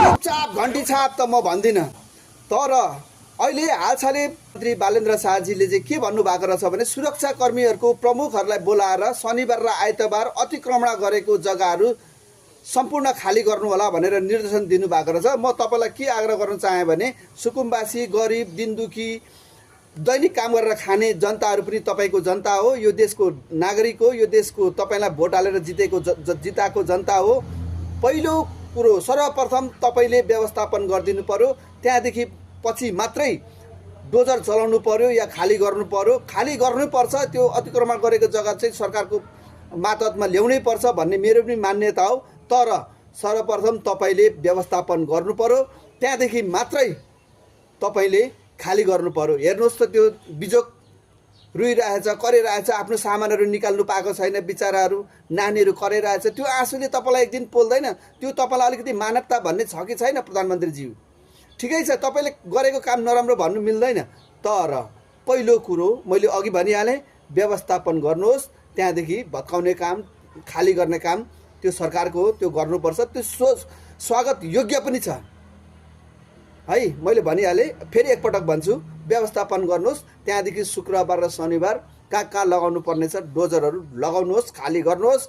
चाप घन्टी छाप त म भन्दिनँ, तर अहिले हालसालै मन्त्री बालेन्द्र शाहजीले चाहिँ के भन्नुभएको रहेछ भने सुरक्षाकर्मीहरूको प्रमुखहरूलाई बोलाएर शनिबार र आइतबार अतिक्रमण गरेको जग्गाहरू सम्पूर्ण खाली गर्नु होला भनेर निर्देशन दिनुभएको रहेछ। म तपाईँलाई के आग्रह गर्न चाहेँ भने सुकुम्बासी, गरिब, दिनदुखी, दैनिक काम गरेर खाने जनताहरू पनि तपाईँको जनता हो, यो देशको नागरिक हो, यो देशको तपाईँलाई भोट हालेर जिताएको जनता हो। पहिलो कुरो सर्वप्रथम तपाईँले व्यवस्थापन गरिदिनु पर्यो, त्यहाँदेखि पछि मात्रै डोजर चलाउनु पर्यो या खाली गर्नु पर्यो। खाली गर्नुपर्छ, त्यो अतिक्रमण गरेको जग्गा चाहिँ सरकारको मातहतमा ल्याउनै पर्छ भन्ने मेरो पनि मान्यता हो। तर सर्वप्रथम तपाईँले व्यवस्थापन गर्नु पर्यो, त्यहाँदेखि मात्रै तपाईँले खाली गर्नु पर्यो। हेर्नुहोस् त त्यो बिजोक रुइरहेछ, कराइरहेछ, आफ्नो सामानहरू निकाल्नु पाएको छैन, बिचराहरू नानीहरू कराइरहेछ। त्यो आँसुले तपाईँलाई एक दिन पोल्दैन? त्यो तपाईँलाई अलिकति मानवता भन्ने छ कि छैन प्रधानमन्त्रीज्यू? ठिकै छ, तपाईँले गरेको काम नराम्रो भन्नु मिल्दैन, तर पहिलो कुरो मैले अघि भनिहालेँ, व्यवस्थापन गर्नुहोस्, त्यहाँदेखि भत्काउने काम, खाली गर्ने काम त्यो सरकारको हो, त्यो गर्नुपर्छ। त्यो स्वागत योग्य पनि छ है। मैले भनिहालेँ, फेरि एकपटक भन्छु, व्यवस्थापन गर्नुहोस्, त्यहाँदेखि शुक्रबार र शनिबार कहाँ लगाउनु पर्नेछ डोजरहरू लगाउनुहोस्, खाली गर्नुहोस्।